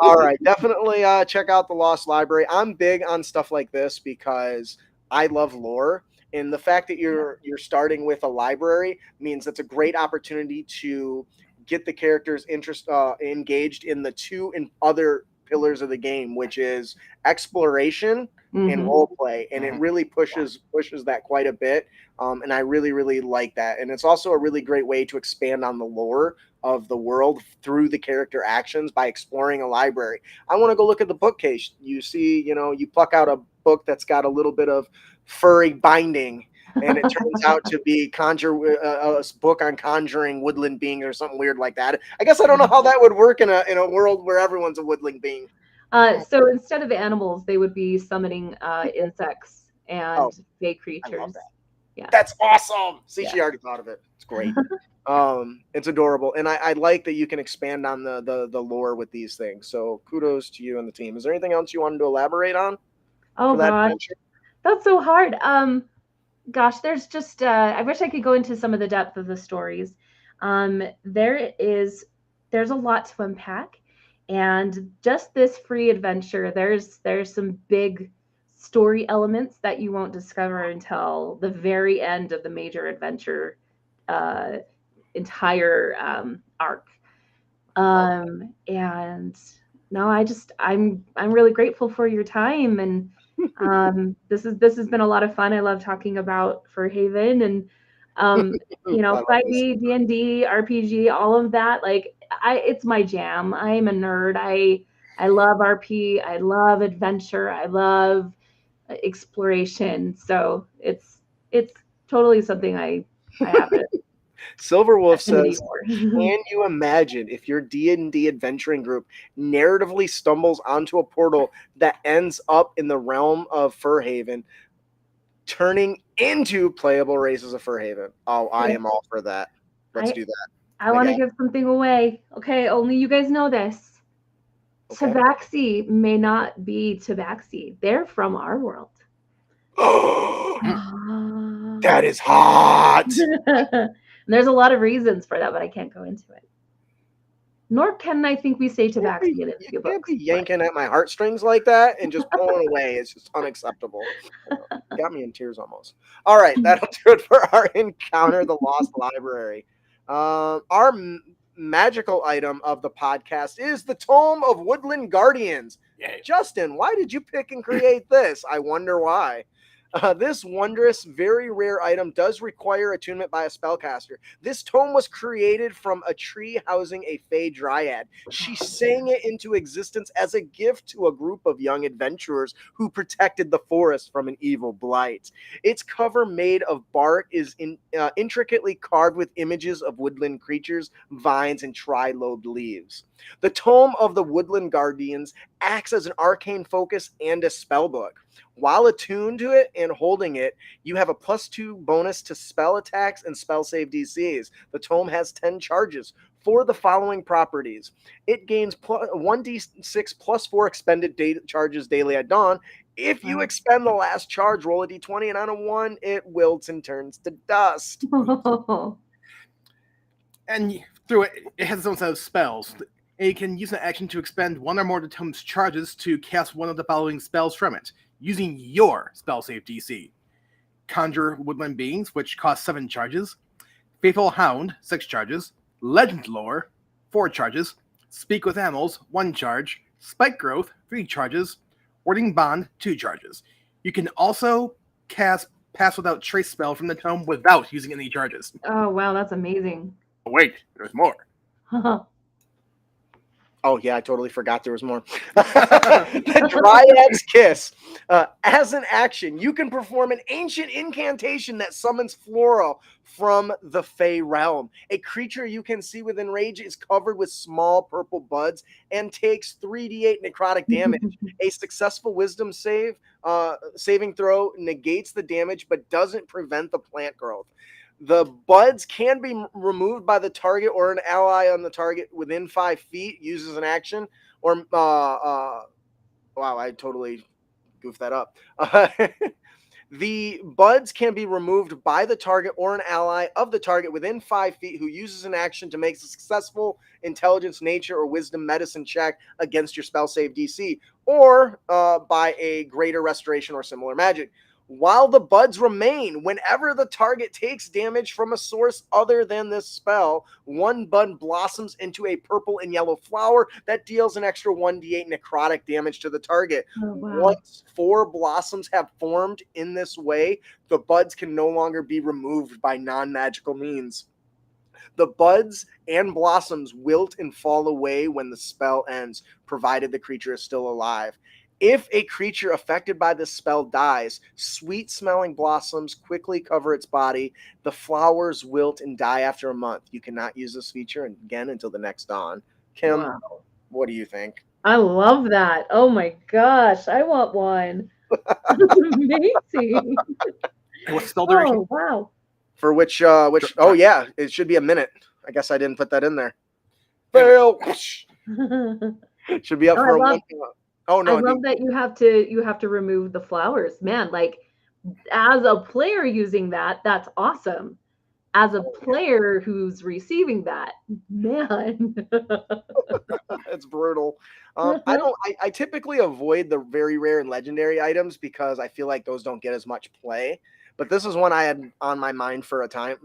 All right, definitely check out the Lost Library. I'm big on stuff like this because I love lore, and the fact that you're starting with a library means that's a great opportunity to get the characters engaged in the two and other pillars of the game, which is exploration and role play, and it really pushes that quite a bit. And I really, really like that. And it's also a really great way to expand on the lore of the world through the character actions by exploring a library. I want to go look at the bookcase. You see, you pluck out a book that's got a little bit of furry binding, and it turns out to be a book on conjuring woodland beings or something weird like that. I guess I don't know how that would work in a world where everyone's a woodland being. So instead of animals, they would be summoning insects and fey creatures. I love that. Yeah, that's awesome. See, she already thought of it. It's great. It's adorable, and I like that you can expand on the lore with these things. So kudos to you and the team. Is there anything else you wanted to elaborate on? Oh gosh, that's so hard. Gosh, there's just I wish I could go into some of the depth of the stories. There's a lot to unpack, and just this free adventure, there's some big story elements that you won't discover until the very end of the major adventure entire arc. And no, I'm really grateful for your time, and this has been a lot of fun. I love talking about Furhaven and 5e, D&D, RPG, all of that. Like it's my jam. I'm a nerd. I love RP. I love adventure. I love exploration. So it's totally something I have it. Silverwolf says, can you imagine if your D&D adventuring group narratively stumbles onto a portal that ends up in the realm of Furhaven, turning into playable races of Furhaven? Oh, I am all for that. Let's do that. I want to give something away. Okay, only you guys know this. Okay. Tabaxi may not be Tabaxi. They're from our world. That is hot. There's a lot of reasons for that, but I can't go into it. Nor can I think we say Tabaxi in a few books. You can't be yanking at my heartstrings like that and just pulling away. It's just unacceptable. Got me in tears almost. All right, that'll do it for our encounter, the Lost Library. Our magical item of the podcast is the Tome of Woodland Guardians. Yay. Justin, why did you pick and create this? I wonder why. This wondrous, very rare item does require attunement by a spellcaster. This tome was created from a tree housing a fey dryad. She sang it into existence as a gift to a group of young adventurers who protected the forest from an evil blight. Its cover, made of bark, is intricately carved with images of woodland creatures, vines, and tri-lobed leaves. The Tome of the Woodland Guardians acts as an arcane focus and a spellbook. While attuned to it and holding it, you have a +2 bonus to spell attacks and spell save DCs. The tome has 10 charges for the following properties. It gains 1d6 +4 expended charges daily at dawn. If you expend the last charge, roll a d20, and on a 1, it wilts and turns to dust. And through it, it has its own set of spells. And you can use an action to expend one or more of the tome's charges to cast one of the following spells from it, using your spell save DC. Conjure Woodland Beings, which costs 7 charges. Faithful Hound, 6 charges. Legend Lore, 4 charges. Speak with Animals, 1 charge. Spike Growth, 3 charges. Warding Bond, 2 charges. You can also cast Pass Without Trace spell from the tome without using any charges. Oh, wow, that's amazing. Oh, wait, there's more. Oh, yeah, I totally forgot there was more. The Dryad's Kiss. As an action, you can perform an ancient incantation that summons Flora from the Fey realm. A creature you can see within range is covered with small purple buds and takes 3d8 necrotic damage. A successful wisdom saving throw negates the damage but doesn't prevent the plant growth. The buds can be removed by the target or an ally on the target within 5 feet, uses an action, or wow, I totally goofed that up. The buds can be removed by the target or an ally of the target within 5 feet who uses an action to make a successful intelligence, nature, or wisdom medicine check against your spell save DC, or by a greater restoration or similar magic. While the buds remain, whenever the target takes damage from a source other than this spell, one bud blossoms into a purple and yellow flower that deals an extra 1d8 necrotic damage to the target. Oh, wow. Once 4 blossoms have formed in this way, the buds can no longer be removed by non-magical means. The buds and blossoms wilt and fall away when the spell ends, provided the creature is still alive. If a creature affected by this spell dies, sweet-smelling blossoms quickly cover its body. The flowers wilt and die after a month. You cannot use this feature again until the next dawn. Kim, Wow. what do you think? I love that. Oh my gosh, I want one. Amazing. And what's spell duration? Oh, wow. For which? Oh yeah, it should be a minute. I guess I didn't put that in there. Fail. Should be up for a month. Oh no! I love that you have to remove the flowers, man. Like, as a player using that, that's awesome. As a player who's receiving that, man, it's brutal. I typically avoid the very rare and legendary items because I feel like those don't get as much play. But this is one I had on my mind for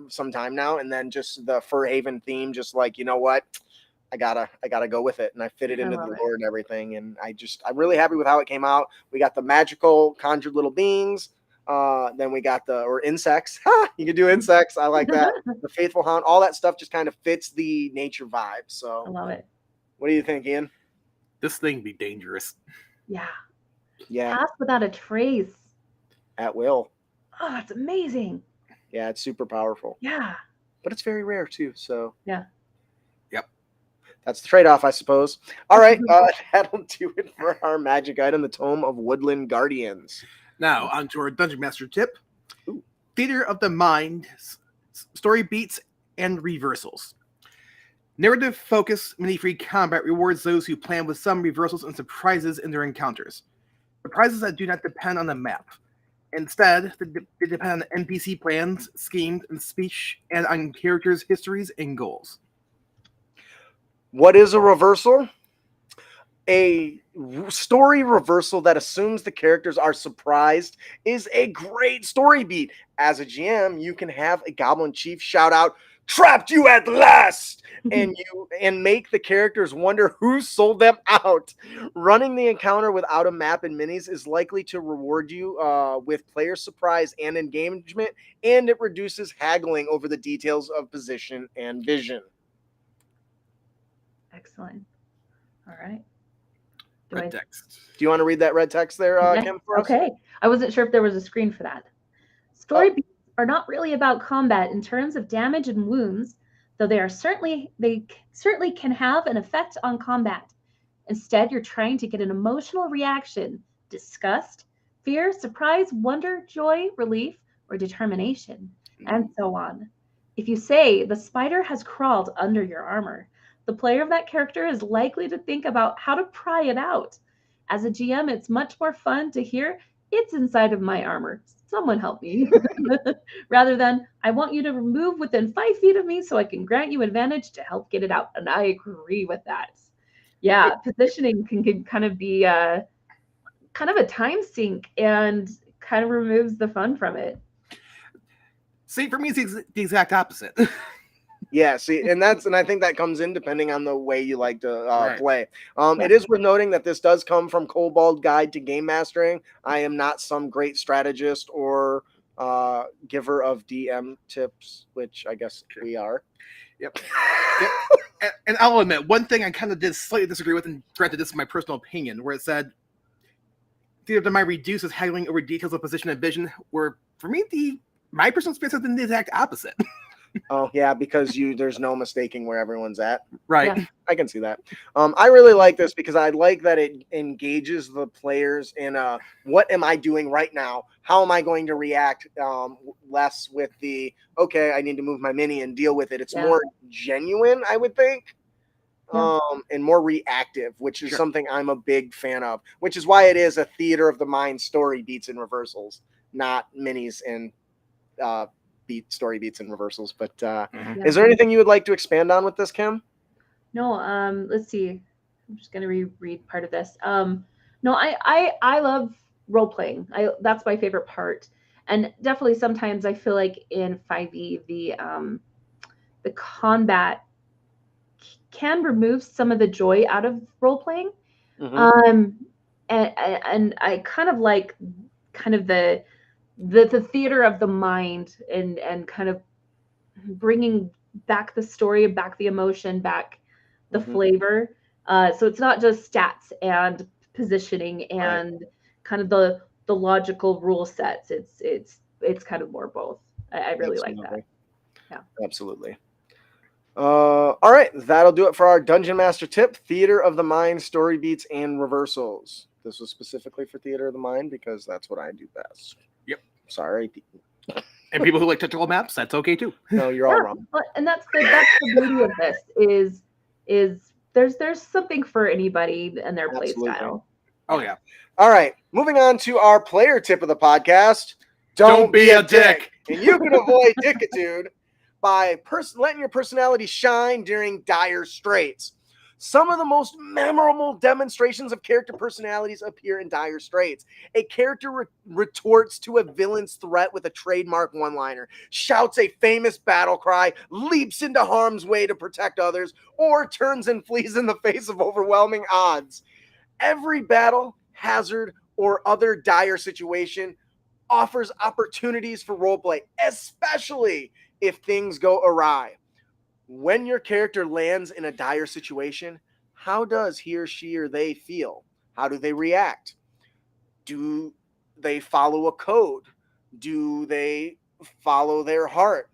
some time now, and then just the Furhaven theme, just like, you know what? I gotta go with it, and I fit it into the lore and everything, and I'm really happy with how it came out. We got the magical conjured little beings, then we got or insects. You can do insects. I like that. The faithful hound, all that stuff just kind of fits the nature vibe. So I love it. What do you think, Ian? This thing be dangerous. Yeah. Yeah. Pass without a trace. At will. Oh, that's amazing. Yeah, it's super powerful. Yeah. But it's very rare too. So yeah. That's the trade-off, I suppose. All right, that'll do it for our magic item, the Tome of Woodland Guardians. Now, on to our Dungeon Master tip. Theater of the Mind, story beats, and reversals. Narrative focus, mini-free combat rewards those who plan with some reversals and surprises in their encounters. Surprises that do not depend on the map. Instead, they depend on NPC plans, schemes, and speech, and on characters' histories and goals. What is a reversal? A story reversal that assumes the characters are surprised is a great story beat. As a GM, you can have a Goblin Chief shout out, trapped you at last, and make the characters wonder who sold them out. Running the encounter without a map and minis is likely to reward you with player surprise and engagement, and it reduces haggling over the details of position and vision. Excellent. All right. Red text. Do you want to read that red text there, Yes. Kim, for us? Okay. I wasn't sure if there was a screen for that. Story beats are not really about combat in terms of damage and wounds, though they certainly can have an effect on combat. Instead, you're trying to get an emotional reaction: disgust, fear, surprise, wonder, joy, relief, or determination, and so on. If you say the spider has crawled under your armor, the player of that character is likely to think about how to pry it out. As a GM, it's much more fun to hear, "It's inside of my armor. Someone help me." Rather than, "I want you to move within 5 feet of me so I can grant you advantage to help get it out." And I agree with that. Yeah, positioning can kind of be kind of a time sink and kind of removes the fun from it. See, for me, it's the exact opposite. Yeah, see, and I think that comes in depending on the way you like to Right. play. It is worth noting that this does come from Kobold Guide to Game Mastering. I am not some great strategist or giver of DM tips, which I guess we are. Yep. And I'll admit, one thing I kind of did slightly disagree with, and granted, this is my personal opinion, where it said, "Theater of the mind reduces haggling over details of position and vision," where for me, my personal experience has been the exact opposite. Oh yeah, because there's no mistaking where everyone's at. Right. Yeah. I can see that. I really like this because I like that it engages the players in what am I doing right now? How am I going to react? Less with the, okay, I need to move my mini and deal with it. It's more genuine, I would think, and more reactive, which is something I'm a big fan of, which is why it is a theater of the mind story beats and reversals, not minis and story beats and reversals. But is there anything you would like to expand on with this, Kim? No, let's see. I'm just gonna reread part of this. No, I love role playing. That's my favorite part, and definitely sometimes I feel like in 5e the combat can remove some of the joy out of role playing. And I kind of like the theater of the mind and kind of bringing back the story, back the emotion, back the flavor. So it's not just stats and positioning and kind of the logical rule sets. It's kind of more both. I really like that. Yeah, absolutely. All right, that'll do it for our Dungeon Master tip: theater of the mind, story beats, and reversals. This was specifically for theater of the mind because that's what I do best. Yep. Sorry. And people who like tactical maps, that's okay too. No, you're all wrong. And that's the beauty of this is there's something for anybody and their play style. Oh yeah. All right, moving on to our player tip of the podcast. Don't be a dick. And you can avoid dickitude by letting your personality shine during dire straits. Some of the most memorable demonstrations of character personalities appear in dire straits. A character retorts to a villain's threat with a trademark one-liner, shouts a famous battle cry, leaps into harm's way to protect others, or turns and flees in the face of overwhelming odds. Every battle, hazard, or other dire situation offers opportunities for roleplay, especially if things go awry. When your character lands in a dire situation, how does he or she or they feel? How do they react? Do they follow a code? Do they follow their heart?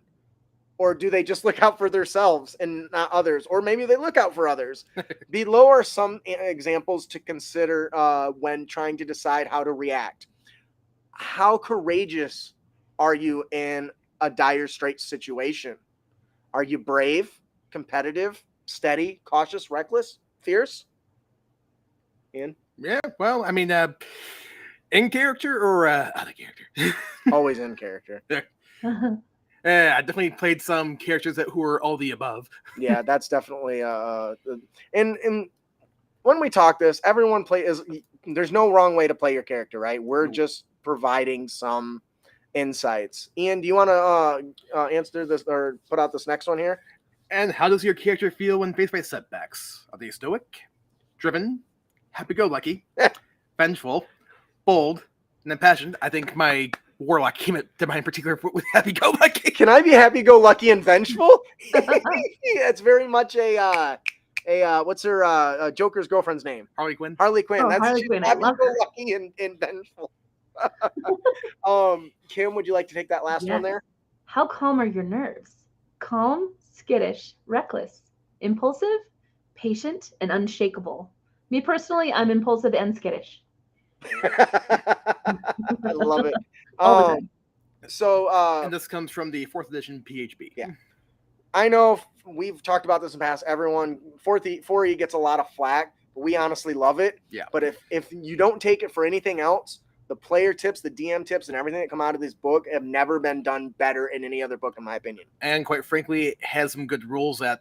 Or do they just look out for themselves and not others? Or maybe they look out for others. Below are some examples to consider when trying to decide how to react. How courageous are you in a dire straits situation? Are you brave, competitive, steady, cautious, reckless, fierce? Ian? Yeah, well, I mean, in character or out of character? Always in character. I definitely played some characters who were all the above. Yeah, that's definitely and when we talk this, everyone there's no wrong way to play your character, right? We're just providing some insights. Ian, do you want to answer this or put out this next one here? And how does your character feel when faced by setbacks? Are they stoic, driven, happy-go-lucky, vengeful, bold, and impassioned? I think my warlock came to mind in particular with happy-go-lucky. Can I be happy-go-lucky and vengeful? It's very much a what's her Joker's girlfriend's name? Harley Quinn. Harley Quinn. Oh, That's Harley Quinn. I love her. happy-go-lucky and vengeful. Kim, would you like to take that last one there? How calm are your nerves? Calm, skittish, reckless, impulsive, patient, and unshakable. Me personally, I'm impulsive and skittish. I love it. All the time. So, and this comes from the 4th edition PHB. Yeah. I know we've talked about this in the past. Everyone, 4E gets a lot of flack. But we honestly love it. Yeah. But if you don't take it for anything else, the player tips, the DM tips, and everything that come out of this book have never been done better in any other book, in my opinion. And quite frankly, it has some good rules that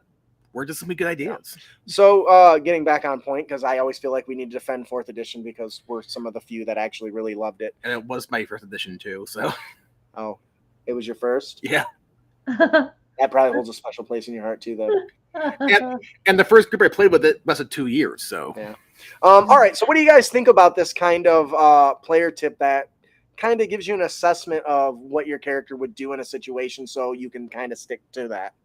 were just some good ideas. So getting back on point, because I always feel like we need to defend 4th edition because we're some of the few that actually really loved it. And it was my 1st edition too, so. Oh, it was your first? Yeah. That probably holds a special place in your heart too, though. And the first group I played with it lasted 2 years, so. Yeah. All right. So what do you guys think about this kind of player tip that kind of gives you an assessment of what your character would do in a situation so you can kind of stick to that?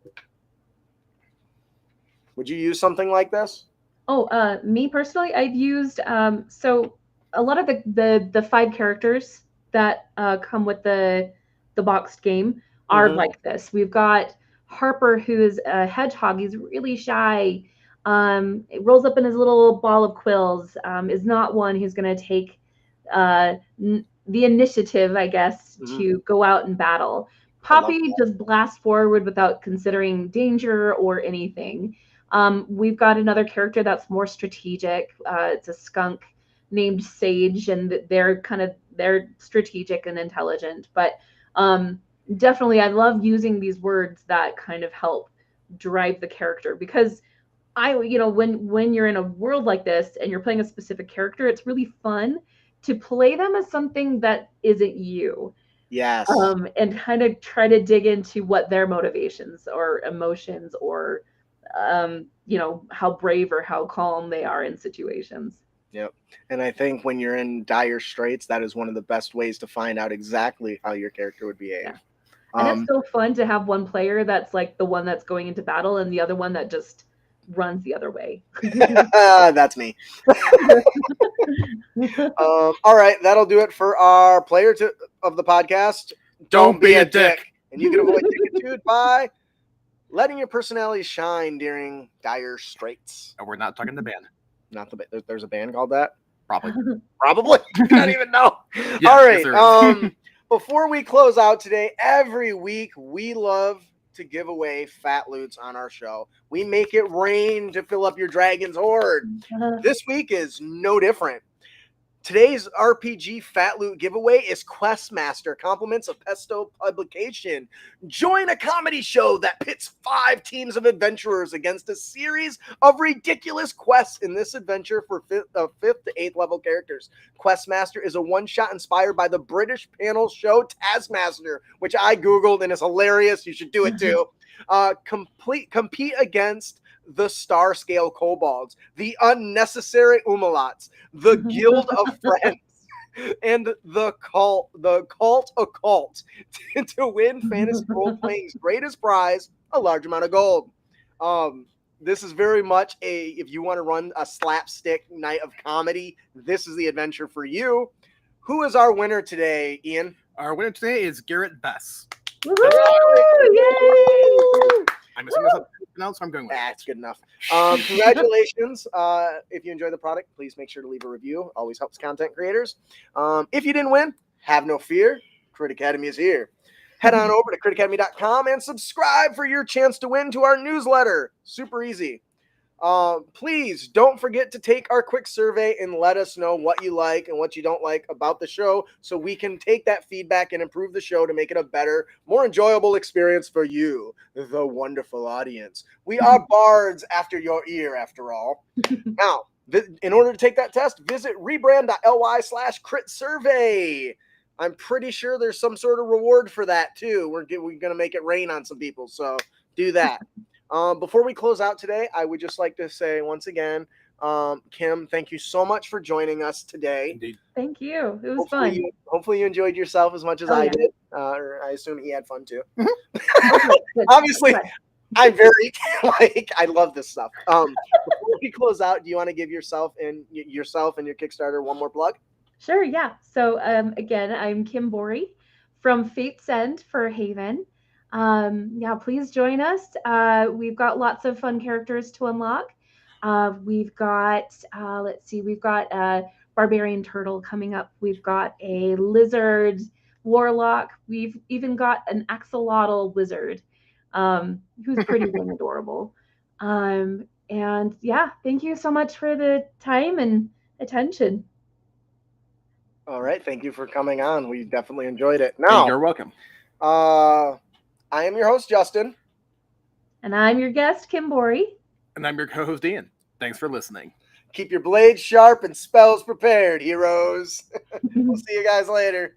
Would you use something like this? Oh, me personally, I've used so a lot of the 5 characters that come with the boxed game are like this. We've got Harper, who is a hedgehog. He's really shy. It rolls up in his little ball of quills. Is not one who's going to take the initiative, I guess, to go out and battle. Poppy just blasts forward without considering danger or anything. We've got another character that's more strategic. It's a skunk named Sage, and they're strategic and intelligent. But definitely, I love using these words that kind of help drive the character, because when you're in a world like this and you're playing a specific character, it's really fun to play them as something that isn't you. Yes. And kind of try to dig into what their motivations or emotions or how brave or how calm they are in situations. Yep. And I think when you're in dire straits, that is one of the best ways to find out exactly how your character would behave. Yeah. And it's so fun to have one player that's like the one that's going into battle and the other one that just runs the other way. That's me. All right, that'll do it for our player of the podcast. Don't be a dick. And you can avoid dickitude by letting your personality shine during dire straits. And we're not talking the band. Not the band. There's a band called that? Probably. Probably. I don't even know. Yeah, all right. yes, before we close out today, every week we love to give away fat loots on our show. We make it rain to fill up your dragon's hoard. This week is no different. Today's RPG Fat Loot giveaway is Questmaster, compliments of Pesto Publication. Join a comedy show that pits 5 teams of adventurers against a series of ridiculous quests in this adventure for 5th to 8th level characters. Questmaster is a one-shot inspired by the British panel show Taskmaster, which I Googled and it's hilarious. You should do it too. Compete against the Star Scale Kobolds, the Unnecessary Umlauts, the Guild of Friends, and the Cult Occult to win Fantasy Role-Playing's greatest prize, a large amount of gold. This is very much if you want to run a slapstick night of comedy, this is the adventure for you. Who is our winner today, Ian? Our winner today is Garrett Bess. Woo-hoo! Yay! I'm assuming that's now, so I'm going with That's good enough. Congratulations. If you enjoy the product, please make sure to leave a review. Always helps content creators. If you didn't win, have no fear. Crit Academy is here. Head on over to critacademy.com and subscribe for your chance to win to our newsletter. Super easy. Please don't forget to take our quick survey and let us know what you like and what you don't like about the show so we can take that feedback and improve the show to make it a better, more enjoyable experience for you, the wonderful audience. We are bards after your ear, after all. Now, in order to take that test, visit rebrand.ly/crit survey. I'm pretty sure there's some sort of reward for that too. We're going to make it rain on some people, so do that. Before we close out today, I would just like to say once again, Kim, thank you so much for joining us today. Indeed. Thank you. It was fun. Hopefully you enjoyed yourself as much as I did. Or I assume he had fun too. Good. Obviously, I'm very I love this stuff. Before we close out, do you want to give yourself and your Kickstarter one more plug? Sure, yeah. So again, I'm Kim Borey from Fates End Furhaven. Yeah, please join us. We've got lots of fun characters to unlock. We've got, let's see, we've got a barbarian turtle coming up. We've got a lizard warlock. We've even got an axolotl wizard, who's pretty dang adorable. And yeah, thank you so much for the time and attention. All right, thank you for coming on. We definitely enjoyed it. Now, You're welcome. I am your host, Justin. And I'm your guest, Kim Borey. And I'm your co-host, Ian. Thanks for listening. Keep your blades sharp and spells prepared, heroes. We'll see you guys later.